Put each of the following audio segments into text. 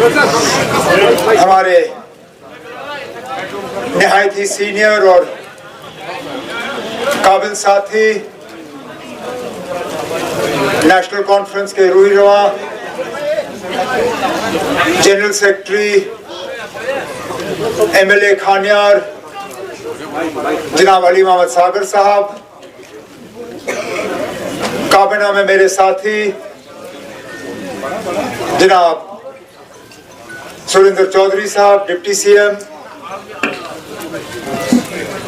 हमारे निहायत ही सीनियर और काबिल साथी नेशनल कॉन्फ्रेंस के रूही रवा जनरल सेक्रेटरी एमएलए खानियार जनाब अली मोहम्मद सागर साहब, काबिना में मेरे साथी जनाब सुरेंद्र चौधरी साहब डिप्टी सीएम,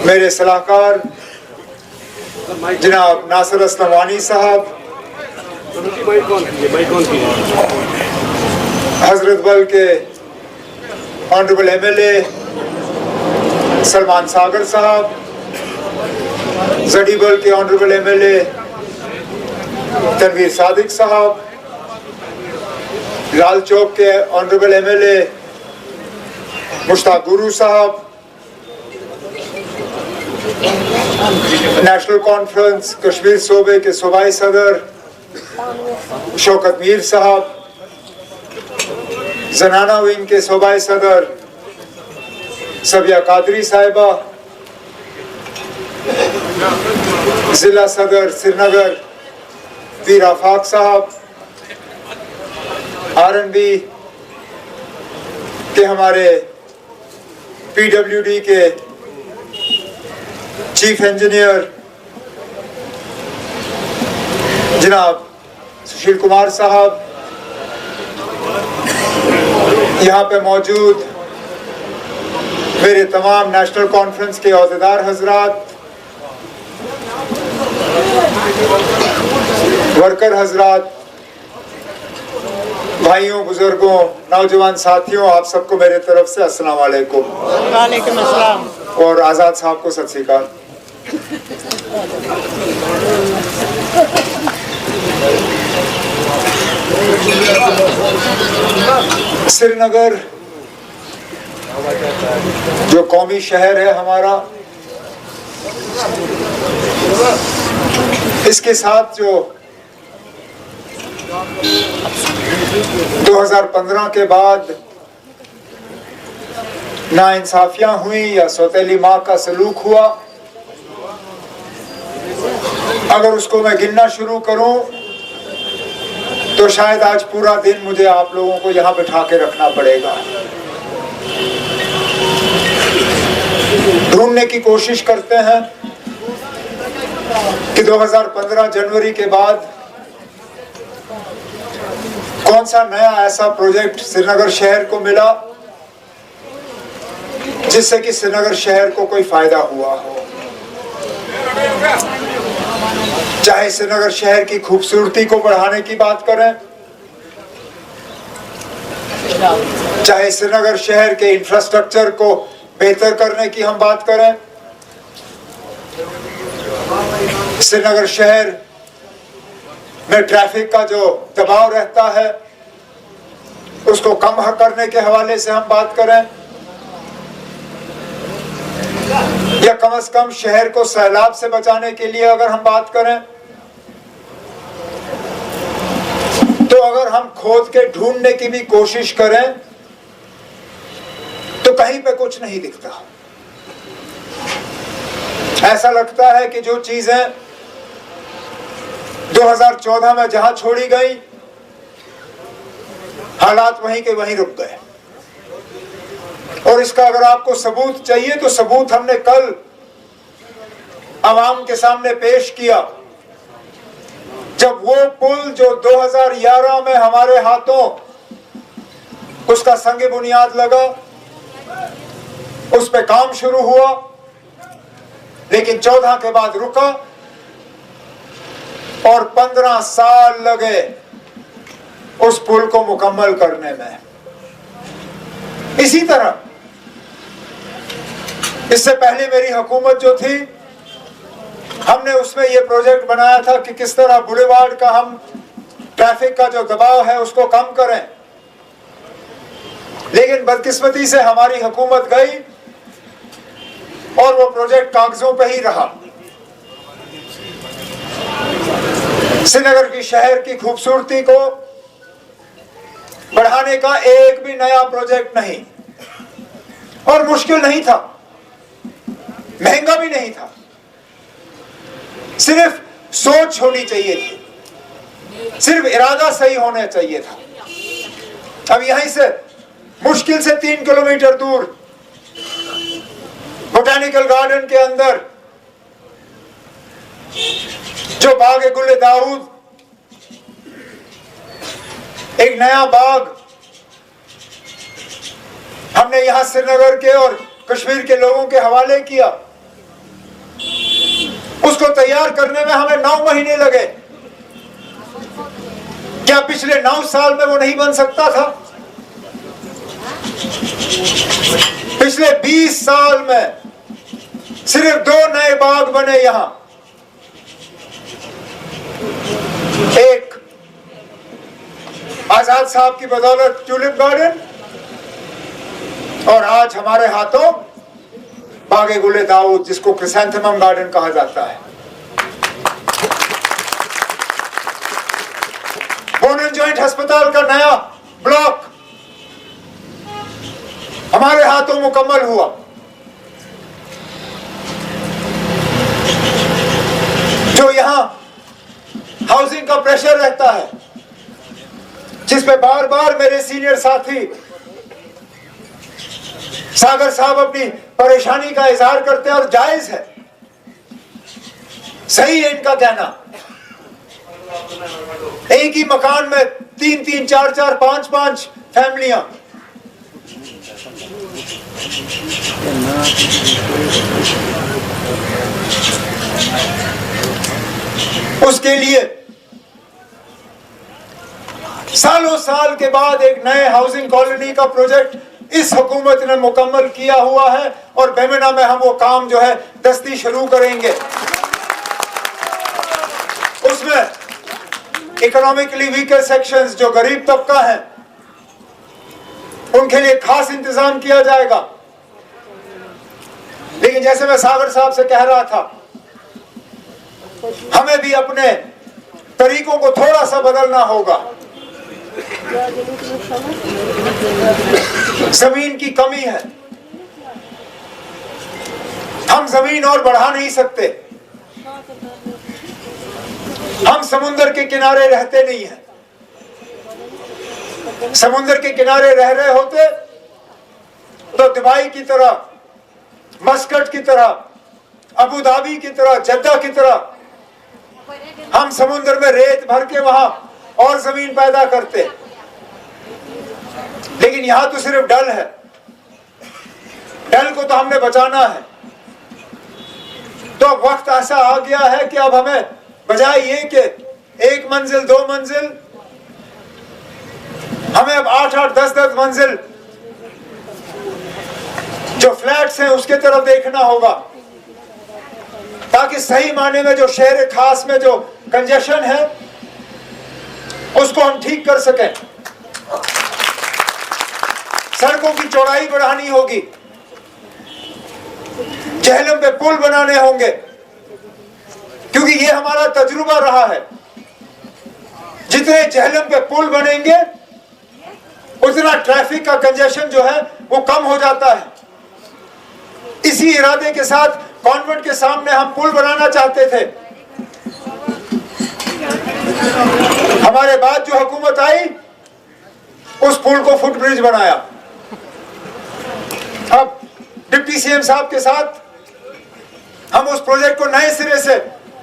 मेरे सलाहकार जनाब नासिर असलम वानी साहब, हजरत बल के ऑनरेबल एमएलए सलमान सागर साहब, जडीबल के ऑनरेबल एमएलए तनवीर सादिक साहब, लाल चौक के ऑनरेबल एमएलए मुश्ताक गुरु साहब, नेशनल कॉन्फ्रेंस कश्मीर सूबे के सूबाई सदर शौकत मीर साहब, जनाना विंग के सूबाई सदर सबिया कादरी साहिबा, जिला सदर श्रीनगर वीर आफाक साहब, आरएनबी के हमारे पीडब्ल्यूडी के चीफ इंजीनियर जनाब सुशील कुमार साहब, यहाँ पे मौजूद मेरे तमाम नेशनल कॉन्फ्रेंस के औहदेदार हजरात, वर्कर हजरात, भाइयों बुजुर्गों नौजवान साथियों, आप सबको मेरे तरफ से अस्सलाम वालेकुम। वालेकुम अस्सलाम। और आज़ाद साहब को सत श्री अकाल। श्रीनगर जो कौमी शहर है हमारा, इसके साथ जो 2015 के बाद नाइंसाफियां हुई या सौतेली माँ का सलूक हुआ, अगर उसको मैं गिनना शुरू करूं तो शायद आज पूरा दिन मुझे आप लोगों को यहाँ बिठा के रखना पड़ेगा। ढूंढने की कोशिश करते हैं कि 2015 जनवरी के बाद कौन सा नया ऐसा प्रोजेक्ट श्रीनगर शहर को मिला जिससे कि श्रीनगर शहर को कोई फायदा हुआ हो। चाहे श्रीनगर शहर की खूबसूरती को बढ़ाने की बात करें, चाहे श्रीनगर शहर के इंफ्रास्ट्रक्चर को बेहतर करने की हम बात करें, श्रीनगर शहर में ट्रैफिक का जो दबाव रहता है उसको कम करने के हवाले से हम बात करें, या कम से कम शहर को सैलाब से बचाने के लिए अगर हम बात करें, तो अगर हम खोद के ढूंढने की भी कोशिश करें तो कहीं पे कुछ नहीं दिखता। ऐसा लगता है कि जो चीजें 2014 में जहां छोड़ी गई, हालात वहीं के वहीं रुक गए। और इसका अगर आपको सबूत चाहिए तो सबूत हमने कल आवाम के सामने पेश किया, जब वो पुल जो 2011 में हमारे हाथों उसका संग बुनियाद लगा, उस पे काम शुरू हुआ, लेकिन 14 के बाद रुका और 15 साल लगे उस पुल को मुकम्मल करने में। इसी तरह इससे पहले मेरी हुकूमत जो थी, हमने उसमें यह प्रोजेक्ट बनाया था कि किस तरह बुलेवार्ड का हम ट्रैफिक का जो दबाव है उसको कम करें, लेकिन बदकिस्मती से हमारी हुकूमत गई और वो प्रोजेक्ट कागजों पे ही रहा। श्रीनगर की शहर की खूबसूरती को बढ़ाने का एक भी नया प्रोजेक्ट नहीं, और मुश्किल नहीं था, महंगा भी नहीं था, सिर्फ सोच होनी चाहिए थी, सिर्फ इरादा सही होना चाहिए था। अब यहीं से मुश्किल से 3 किलोमीटर दूर बोटेनिकल गार्डन के अंदर जो बाग गुल दाऊद, एक नया बाग हमने यहां श्रीनगर के और कश्मीर के लोगों के हवाले किया। उसको तैयार करने में हमें 9 महीने लगे। क्या पिछले 9 साल में वो नहीं बन सकता था? पिछले 20 साल में सिर्फ 2 नए बाग बने यहां, एक आजाद साहब की बदौलत ट्यूलिप गार्डन, और आज हमारे हाथों बागे गुले दाऊद, जिसको क्रिसैंथेमम गार्डन कहा जाता है। बोन एंड जॉइंट अस्पताल का नया ब्लॉक हमारे हाथों मुकम्मल हुआ। जो यहां हाउसिंग का प्रेशर रहता है, जिस पे बार बार मेरे सीनियर साथी सागर साहब अपनी परेशानी का इजहार करते हैं, और जायज है, सही है इनका कहना। एक ही मकान में 3-3, 4-4, 5-5 फैमिलियां, उसके लिए सालों साल के बाद एक नए हाउसिंग कॉलोनी का प्रोजेक्ट इस हुकूमत ने मुकम्मल किया हुआ है, और बेमिना में हम वो काम जो है दस्ती शुरू करेंगे। उसमें इकोनॉमिकली वीकर सेक्शंस, जो गरीब तबका है, उनके लिए खास इंतजाम किया जाएगा। लेकिन जैसे मैं सागर साहब से कह रहा था, हमें भी अपने तरीकों को थोड़ा सा बदलना होगा। जमीन की कमी है, हम जमीन और बढ़ा नहीं सकते। हम समुंदर के किनारे रहते नहीं हैं। समुंदर के किनारे रह रहे होते तो दुबई की तरह, मस्कट की तरह, अबू धाबी की तरह, जद्दा की तरह हम समुंदर में रेत भर के वहां और जमीन पैदा करते। लेकिन यहां तो सिर्फ डल है, डल को तो हमने बचाना है। तो अब वक्त ऐसा आ गया है कि अब हमें बजाय ये कि 1 मंजिल 2 मंजिल, हमें अब 8-8, 10-10 मंजिल जो फ्लैट्स हैं उसके तरफ देखना होगा, ताकि सही माने में जो शहर खास में जो कंजेशन है उसको हम ठीक कर सकें। सड़कों की चौड़ाई बढ़ानी होगी, जहलम पे पुल बनाने होंगे, क्योंकि ये हमारा तजुर्बा रहा है। जितने जहलम पे पुल बनेंगे उतना ट्रैफिक का कंजेशन जो है वो कम हो जाता है। इसी इरादे के साथ कॉन्वेंट के सामने हम पुल बनाना चाहते थे। हमारे बाद जो हुकूमत आई, उस पुल को फुट ब्रिज बनाया। अब डिप्टी सीएम साहब के साथ हम उस प्रोजेक्ट को नए सिरे से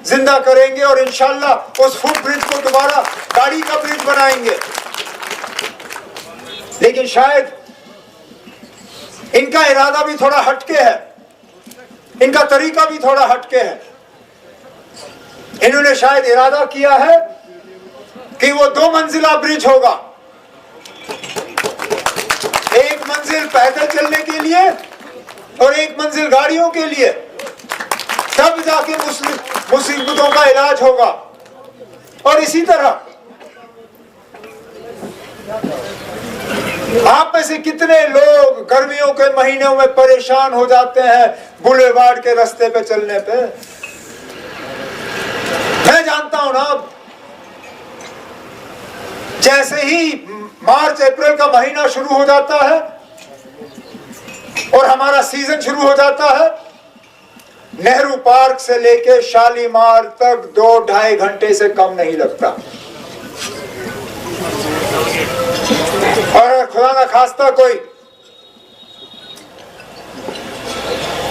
जिंदा करेंगे, और इंशाल्लाह उस फुट ब्रिज को दोबारा गाड़ी का ब्रिज बनाएंगे। लेकिन शायद इनका इरादा भी थोड़ा हटके है, इनका तरीका भी थोड़ा हटके है। इन्होंने शायद इरादा किया है कि वो 2 मंजिला ब्रिज होगा, 1 मंजिल पैदल चलने के लिए और 1 मंजिल गाड़ियों के लिए, तब जाके मुसीबतों का इलाज होगा। और इसी तरह आप में से कितने लोग गर्मियों के महीनों में परेशान हो जाते हैं बुलेवार्ड के रास्ते पे चलने पे? मैं जानता हूं ना, जैसे ही मार्च अप्रैल का महीना शुरू हो जाता है और हमारा सीजन शुरू हो जाता है, नेहरू पार्क से लेके शालीमार तक 2-2.5 घंटे से कम नहीं लगता। और अगर खुदा ना खास्ता कोई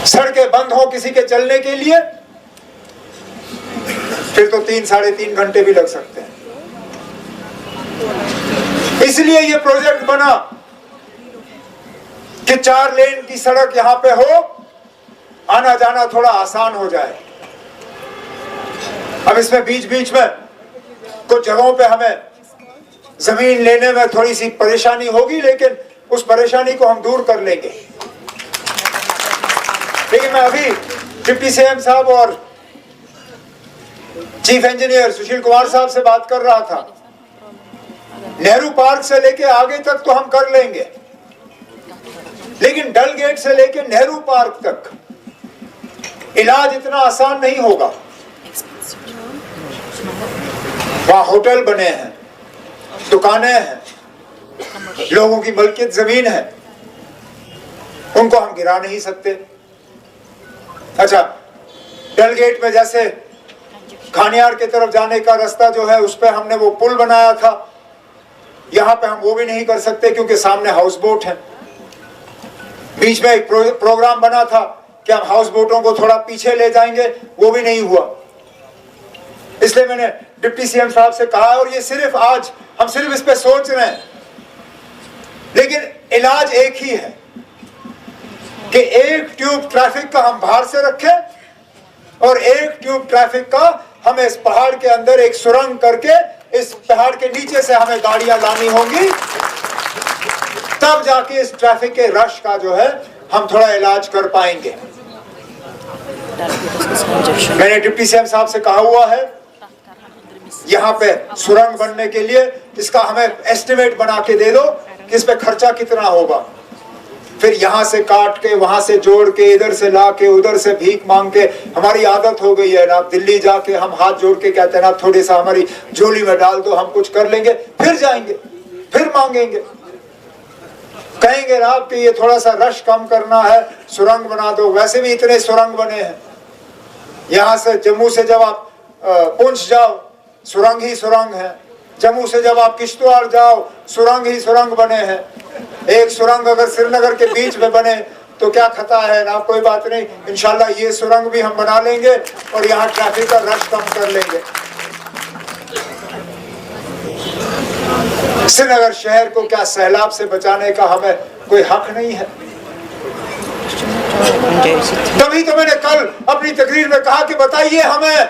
सड़कें बंद हो किसी के चलने के लिए, फिर तो 3-3.5 घंटे भी लग सकते हैं। इसलिए ये प्रोजेक्ट बना कि 4 लेन की सड़क यहां पे हो, आना जाना थोड़ा आसान हो जाए। अब इसमें बीच बीच में कुछ जगहों पे हमें जमीन लेने में थोड़ी सी परेशानी होगी, लेकिन उस परेशानी को हम दूर कर लेंगे। लेकिन मैं अभी डिप्टी सीएम साहब और चीफ इंजीनियर सुशील कुमार साहब से बात कर रहा था। नेहरू पार्क से लेके आगे तक तो हम कर लेंगे, लेकिन डल गेट से लेके नेहरू पार्क तक इलाज इतना आसान नहीं होगा। वहां होटल बने हैं, दुकानें हैं, लोगों की मलकियत जमीन है, उनको हम गिरा नहीं सकते। अच्छा, डल गेट में जैसे खानियार की तरफ जाने का रास्ता जो है उस पर हमने वो पुल बनाया था, यहां पे हम वो भी नहीं कर सकते क्योंकि सामने हाउस बोट है। बीच में एक प्रोग्राम बना था कि हम हाउस बोटों को थोड़ा पीछे ले जाएंगे, वो भी नहीं हुआ। इसलिए मैंने डिप्टी सीएम साहब से कहा, और ये सिर्फ आज हम सिर्फ इस पे सोच रहे हैं, लेकिन इलाज एक ही है कि एक ट्यूब ट्रैफिक का हम बाहर से रखें और एक ट्यूब ट्रैफिक का हमें इस पहाड़ के अंदर एक सुरंग करके इस पहाड़ के नीचे से हमें गाड़ियां लानी होंगी, तब जाके इस ट्रैफिक के रश का जो है हम थोड़ा इलाज कर पाएंगे। मैंने डिप्टी सीएम साहब से कहा हुआ है, यहाँ पे सुरंग बनने के लिए इसका हमें एस्टिमेट बना के दे दो कि इस पे खर्चा कितना होगा। फिर यहाँ से काट के, वहां से जोड़ के, इधर से ला के, उधर से भीख मांग के, हमारी आदत हो गई है ना। दिल्ली जाके हम हाथ जोड़ के कहते हैं ना, थोड़ी सा हमारी झोली में डाल दो, हम कुछ कर लेंगे, फिर जाएंगे, फिर मांगेंगे, कहेंगे ना कि ये थोड़ा सा रश कम करना है, सुरंग बना दो। वैसे भी इतने सुरंग बने हैं, यहाँ से जम्मू से जब आप पुंछ जाओ सुरंग ही सुरंग है, जम्मू से जब आप किश्तवाड़ जाओ सुरंग ही सुरंग बने हैं। एक सुरंग अगर श्रीनगर के बीच में बने तो क्या खता है ना, कोई बात नहीं, इंशाल्लाह ये सुरंग भी हम बना लेंगे और यहाँ ट्रैफिक का रश कम कर लेंगे। श्रीनगर शहर को क्या सैलाब से बचाने का हमें कोई हक नहीं है? तभी तो मैंने कल अपनी तकरीर में कहा कि बताइए हमें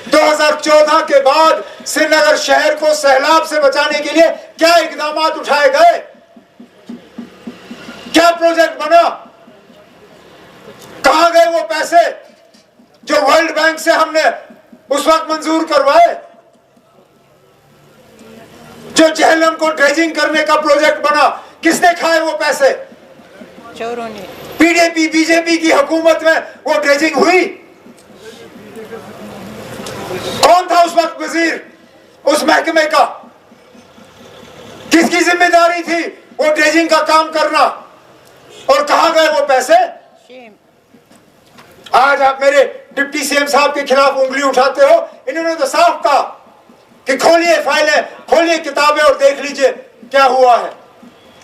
2014 के बाद श्रीनगर शहर को सैलाब से बचाने के लिए क्या इकदाम उठाए गए, क्या प्रोजेक्ट बना, कहां गए वो पैसे जो वर्ल्ड बैंक से हमने उस वक्त मंजूर करवाए, जो झेलम को ड्रेजिंग करने का प्रोजेक्ट बना, किसने खाए वो पैसे? चोरों ने। पीडीपी बीजेपी की हुकूमत में वो ड्रेजिंग हुई? कौन था उस वक्त वजीर उस महकमे का? किसकी जिम्मेदारी थी वो ड्रेजिंग का काम करना? और कहां गए वो पैसे? आज आप मेरे डिप्टी सीएम साहब के खिलाफ उंगली उठाते हो। इन्होंने तो साफ कहा कि खोलिए फाइलें, खोलिए किताबें और देख लीजिए क्या हुआ है।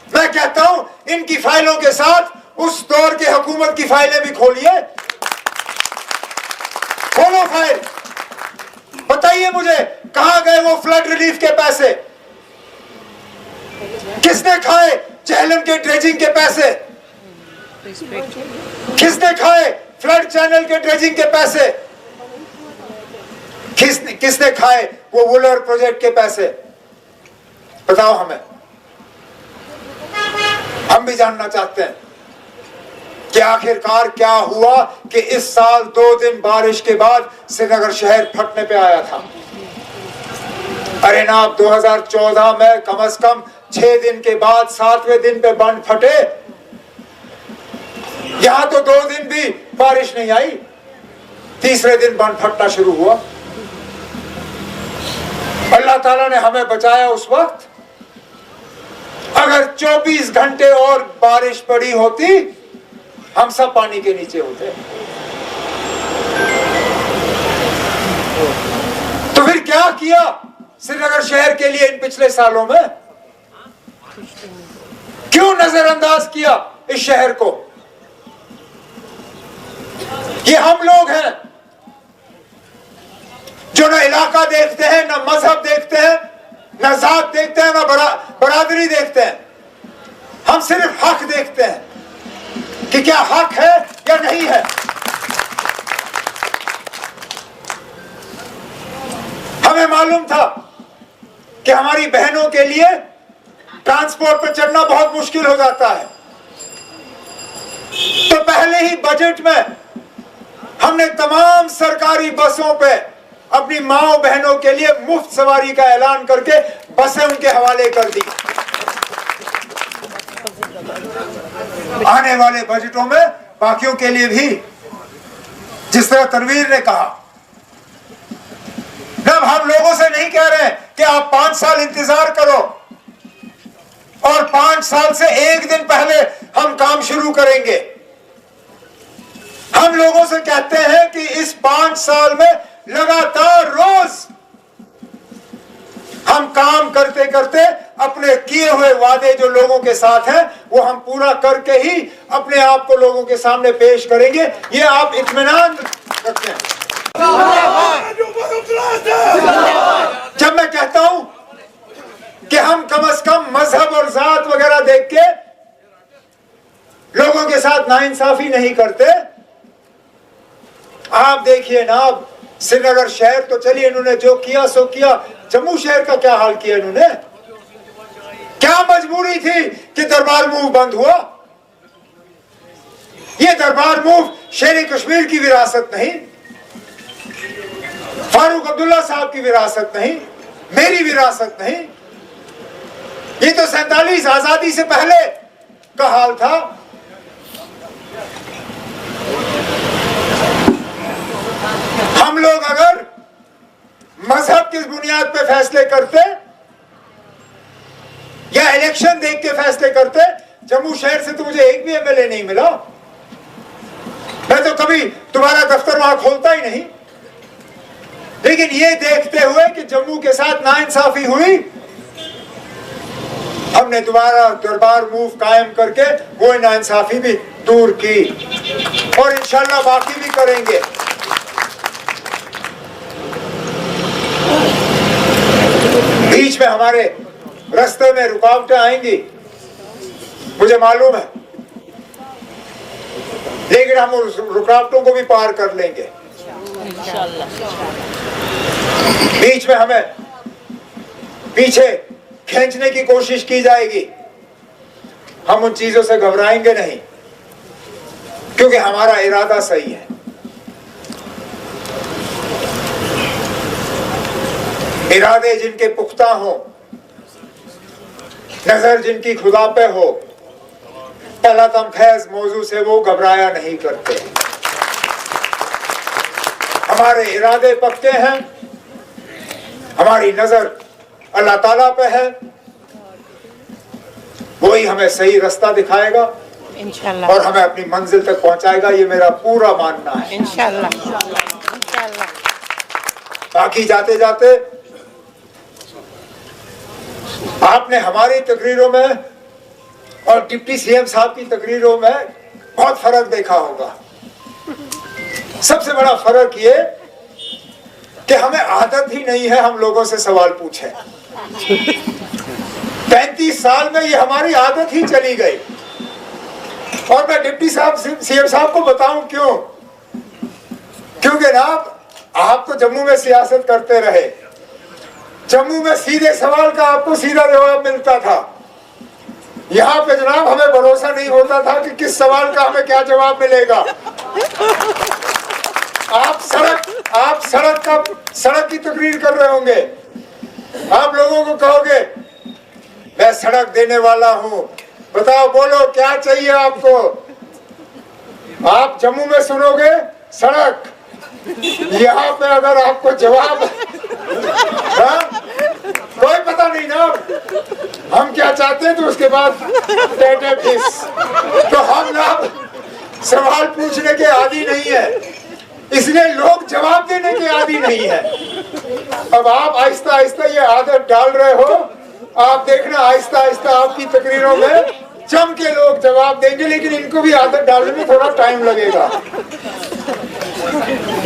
मैं कहता हूं इनकी फाइलों के साथ उस दौर के हुकूमत की फाइलें भी खोलिए, खोलो फाइल, बताइए मुझे कहां गए वो फ्लड रिलीफ के पैसे, किसने खाए झेलम के ड्रेजिंग के पैसे, किसने खाए फ्लड चैनल के ड्रेजिंग के पैसे, किसने खाए वो वुलर प्रोजेक्ट के पैसे? बताओ हमें, हम भी जानना चाहते हैं कि आखिरकार क्या हुआ कि इस साल 2 दिन बारिश के बाद श्रीनगर शहर फटने पे आया था। अरे ना, 2014 में कम से कम 6 दिन के बाद 7वें दिन पे बंद फटे। यहां तो 2 दिन भी बारिश नहीं आई, तीसरे दिन बंद फटना शुरू हुआ। अल्लाह ताला ने हमें बचाया उस वक्त। अगर 24 घंटे और बारिश पड़ी होती हम सब पानी के नीचे होते। तो फिर क्या किया श्रीनगर शहर के लिए इन पिछले सालों में? क्यों नजरअंदाज किया इस शहर को? ये हम लोग हैं जो न इलाका देखते हैं, न मजहब देखते हैं, न जात देखते हैं, न बरादरी देखते हैं। हम सिर्फ हक देखते हैं कि क्या हक है या नहीं है। हमें मालूम था कि हमारी बहनों के लिए ट्रांसपोर्ट पर चढ़ना बहुत मुश्किल हो जाता है, तो पहले ही बजट में हमने तमाम सरकारी बसों पे अपनी माओ बहनों के लिए मुफ्त सवारी का ऐलान करके बसें उनके हवाले कर दी। आने वाले बजटों में बाकियों के लिए भी, जिस तरह तनवीर ने कहा, अब हम लोगों से नहीं कह रहे कि आप 5 साल इंतजार करो और 5 साल से एक दिन पहले हम काम शुरू करेंगे। हम लोगों से कहते हैं कि इस 5 साल में लगातार रोज हम काम करते करते अपने किए हुए वादे जो लोगों के साथ हैं वो हम पूरा करके ही अपने आप को लोगों के सामने पेश करेंगे। ये आप इत्मीनान रखें। जब मैं कहता हूं कि हम कम से कम मजहब और जात वगैरह देख के लोगों के साथ नाइंसाफी नहीं करते, आप देखिए ना, अब श्रीनगर शहर तो चलिए इन्होंने जो किया सो किया, जम्मू शहर का क्या हाल किया इन्होंने? क्या मजबूरी थी कि दरबार मूव बंद हुआ? ये दरबार मूव शेर कश्मीर की विरासत नहीं, फारूक अब्दुल्ला साहब की विरासत नहीं, मेरी विरासत नहीं। ये तो 47 आजादी से पहले का हाल था। हम लोग अगर मजहब किस बुनियाद पे फैसले करते या इलेक्शन देख के फैसले करते, जम्मू शहर से तो मुझे एक भी एमएलए नहीं मिला। मैं तो कभी तुम्हारा दफ्तर वहां खोलता ही नहीं। लेकिन ये देखते हुए कि जम्मू के साथ नाइंसाफी हुई, हमने दोबारा दरबार मूव कायम करके वो नाइंसाफी भी दूर की और इंशाल्लाह बाकी भी करेंगे। बीच में हमारे रास्ते में रुकावटें आएंगी, मुझे मालूम है, लेकिन हम उस रुकावटों को भी पार कर लेंगे। बीच में हमें पीछे खींचने की कोशिश की जाएगी, हम उन चीजों से घबराएंगे नहीं, क्योंकि हमारा इरादा सही है। इरादे जिनके पुख्ता हो, नजर जिनकी खुदा पे हो, तलतम खैज मौजू से वो घबराया नहीं करते। हमारे इरादे पक्के हैं, हमारी नजर अल्लाह ताला पे है, वही हमें सही रास्ता दिखाएगा इंशाल्लाह और हमें अपनी मंजिल तक पहुंचाएगा। ये मेरा पूरा मानना है। इंशाल्लाह। बाकी जाते जाते आपने हमारी तकरीरों में और डिप्टी सीएम साहब की तकरीरों में बहुत फर्क देखा होगा। सबसे बड़ा फर्क ये कि हमें आदत ही नहीं है हम लोगों से सवाल पूछे। 35 साल में ये हमारी आदत ही चली गई। और मैं डिप्टी साहब सीएम साहब को बताऊं क्यों? क्योंकि ना आप तो जम्मू में सियासत करते रहे, जम्मू में सीधे सवाल का आपको सीधा जवाब मिलता था। यहाँ पे जनाब हमें भरोसा नहीं होता था कि किस सवाल का हमें क्या जवाब मिलेगा। आप सड़क की तकरीर कर रहे होंगे, आप लोगों को कहोगे मैं सड़क देने वाला हूँ, बताओ बोलो क्या चाहिए आपको। आप जम्मू में सुनोगे सड़क, यहाँ पे अगर आपको जवाब हाँ? कोई पता नहीं ना हम क्या चाहते हैं, तो उसके बाद टेटे फिस। तो हम ना सवाल पूछने के आदी नहीं है, इसलिए लोग जवाब देने के आदी नहीं है। अब आप आहिस्ता आहिस्ता ये आदत डाल रहे हो, आप देखना आहिस्ता आहिस्ता आपकी तकरीरों में जम के लोग जवाब देंगे, लेकिन इनको भी आदत डालने में थोड़ा टाइम लगेगा।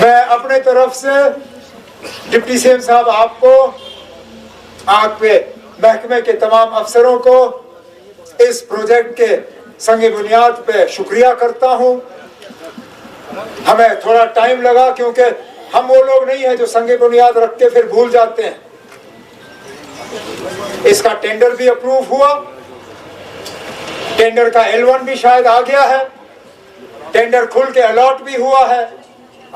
मैं अपने तरफ से डिप्टी सीएम साहब आपको, आपके महकमे के तमाम अफसरों को इस प्रोजेक्ट के संगे बुनियाद पे शुक्रिया करता हूं। हमें थोड़ा टाइम लगा क्योंकि हम वो लोग नहीं हैं जो संगे बुनियाद रख के फिर भूल जाते हैं। इसका टेंडर भी अप्रूव हुआ, टेंडर का L1 भी शायद आ गया है, टेंडर खुल के अलॉट भी हुआ है,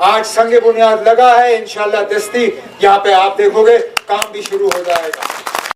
आज संगे बुनियाद लगा है। इंशाल्लाह दस्ती यहाँ पे आप देखोगे काम भी शुरू हो जाएगा।